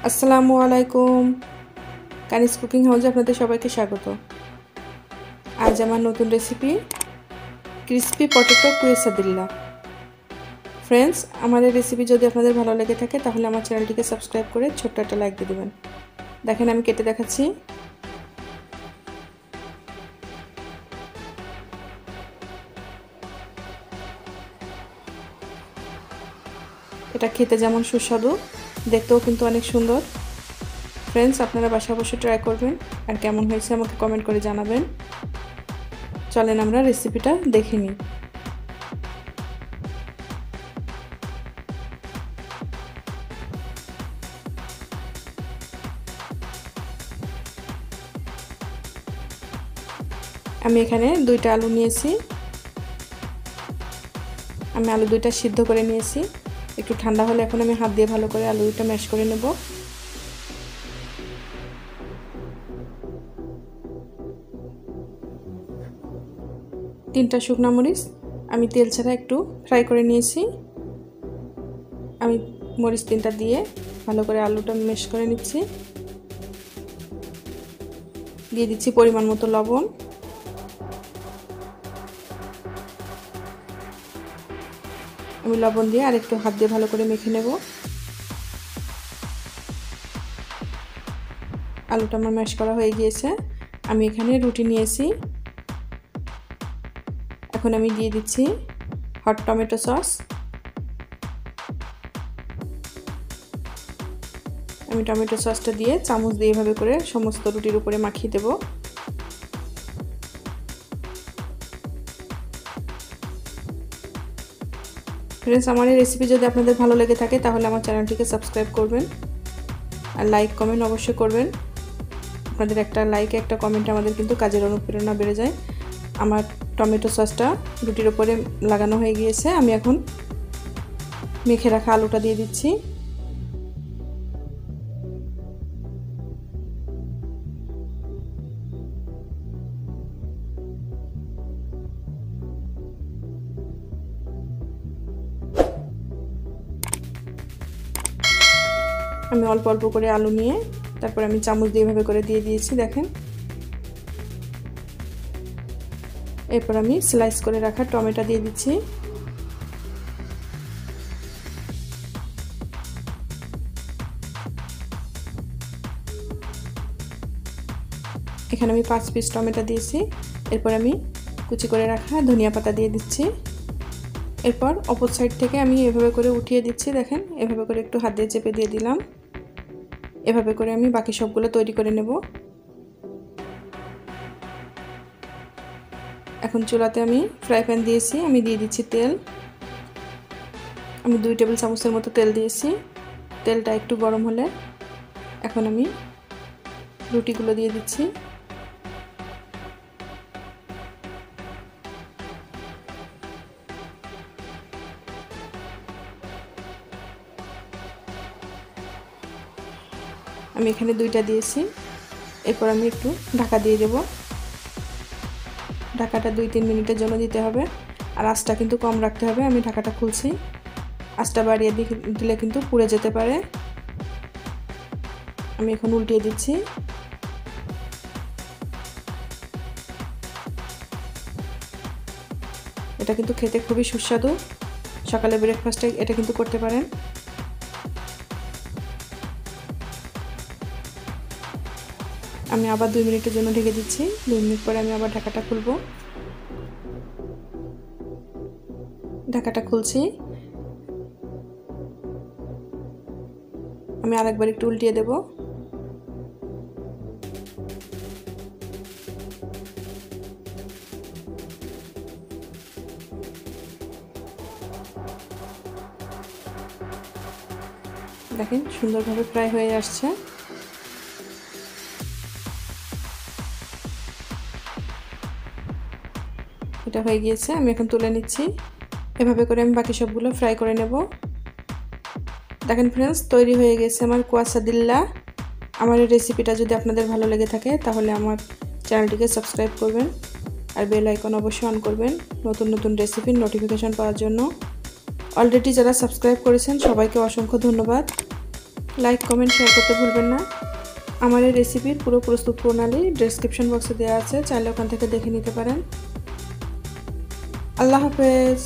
আসসালামু আলাইকুম। কানিজ কুকিং হাউসে আপনাদের সবাইকে স্বাগত। আজ আমার নতুন রেসিপি ক্রিসপি পটেটো কুয়েসাদিল্লা। ফ্রেন্ডস, আমার এই রেসিপি যদি আপনাদের ভালো লেগে থাকে তাহলে আমার চ্যানেলটিকে সাবস্ক্রাইব করে ছোট্ট একটা লাইক দিয়ে দেবেন। দেখেন আমি কেটে দেখাচ্ছি। এটা খেতে যেমন সুস্বাদু, দেখতেও কিন্তু অনেক সুন্দর। ফ্রেন্ডস, আপনারা বাসায় অবশ্যই ট্রাই করবেন আর কেমন হয়েছে আমাকে কমেন্ট করে জানাবেন। চলেন আমরা রেসিপিটা দেখে নিই। আমি এখানে 2টা আলু নিয়েছি। আমি আলু 2টা সিদ্ধ করে নিয়েছি। একটু ঠান্ডা হলে এখন আমি হাত দিয়ে ভালো করে আলু 2টা ম্যাশ করে নেব। তিনটা শুকনা মরিচ আমি তেল ছাড়া একটু ফ্রাই করে নিয়েছি। আমি মরিচ 3টা দিয়ে ভালো করে আলুটা ম্যাশ করে নিচ্ছি। দিয়ে দিচ্ছি পরিমাণ মতো লবণ। আমি লবণ দিয়ে আর একটু হাত দিয়ে ভালো করে মেখে নেব। আলুটা আমার ম্যাশ করা হয়ে গিয়েছে। আমি এখানে রুটি নিয়েছি। এখন আমি দিয়ে দিচ্ছি হট টমেটো সস। আমি টমেটো সসটা দিয়ে চামচ দিয়ে এভাবে করে সমস্ত রুটির উপরে মাখিয়ে দেব। ফ্রেন্ডস, আমার এই রেসিপি যদি আপনাদের ভালো লেগে থাকে তাহলে আমার চ্যানেলটিকে সাবস্ক্রাইব করবেন আর লাইক কমেন্ট অবশ্যই করবেন। আপনাদের একটা লাইক একটা কমেন্ট আমাদের কিন্তু কাজের অনুপ্রেরণা বেড়ে যায়। আমার টমেটো সসটা রুটির উপরে লাগানো হয়ে গিয়েছে। আমি এখন মেখে রাখা আলুটা দিয়ে দিচ্ছি। আমি অল্প অল্প করে আলু নিয়ে তারপর আমি চামচ দিয়ে এভাবে করে দিয়ে দিয়েছি। দেখেন, এরপর আমি স্লাইস করে রাখা টমেটো দিয়ে দিচ্ছি। এখানে আমি 5 পিস টমেটো দিয়েছি। এরপর আমি কুচি করে রাখা ধনিয়া পাতা দিয়ে দিচ্ছি। এরপর অপর সাইড থেকে আমি এভাবে করে উঠিয়ে দিচ্ছি। দেখেন, এভাবে করে একটু হাত দিয়ে চেপে দিয়ে দিলাম। এভাবে করে আমি বাকি সবগুলো তৈরি করে নেব। এখন চুলাতে আমি ফ্রাই প্যান দিয়েছি। আমি দিয়ে দিচ্ছি তেল। আমি 2 টেবিল চামচের মতো তেল দিয়েছি। তেলটা একটু গরম হলে এখন আমি রুটিগুলো দিয়ে দিচ্ছি। আমি এখানে 2টা দিয়েছি। এরপর আমি একটু ঢাকা দিয়ে দেব। ঢাকাটা 2-3 মিনিটের জন্য দিতে হবে আর আঁচটা কিন্তু কম রাখতে হবে। আমি ঢাকাটা খুলছি। আঁচটা বাড়িয়ে দিলে কিন্তু পুড়ে যেতে পারে। আমি এখন উল্টিয়ে দিচ্ছি। এটা কিন্তু খেতে খুবই সুস্বাদু। সকালে ব্রেকফাস্টে এটা কিন্তু করতে পারেন। আমি আবার 2 মিনিটের জন্য ঢেকে দিচ্ছি। 2 মিনিট পরে আমি আবার ঢাকাটা খুলবো। ঢাকাটা খুলছি। আমি আরেকবার একটু উল্টিয়ে দেব। দেখেন, সুন্দরভাবে ফ্রাই হয়ে আসছে। এটা হয়ে গিয়েছে। আমি এখন তুলে নিচ্ছি। এভাবে করে আমি বাকি সবগুলো ফ্রাই করে নেব। দেখেন ফ্রেন্ডস, তৈরি হয়ে গেছে আমার কুয়েসাদিল্লা। আমার এই রেসিপিটা যদি আপনাদের ভালো লেগে থাকে তাহলে আমার চ্যানেলটিকে সাবস্ক্রাইব করবেন আর বেল আইকন অবশ্যই অন করবেন নতুন নতুন রেসিপির নোটিফিকেশন পাওয়ার জন্য। অলরেডি যারা সাবস্ক্রাইব করেছেন সবাইকে অসংখ্য ধন্যবাদ। লাইক কমেন্ট শেয়ার করতে ভুলবেন না। আমার এই রেসিপির পুরো প্রস্তুত প্রণালী ডেসক্রিপশন বক্সে দেওয়া আছে, চাইলে ওখান থেকে দেখে নিতে পারেন। আল্লাহ হাফেজ।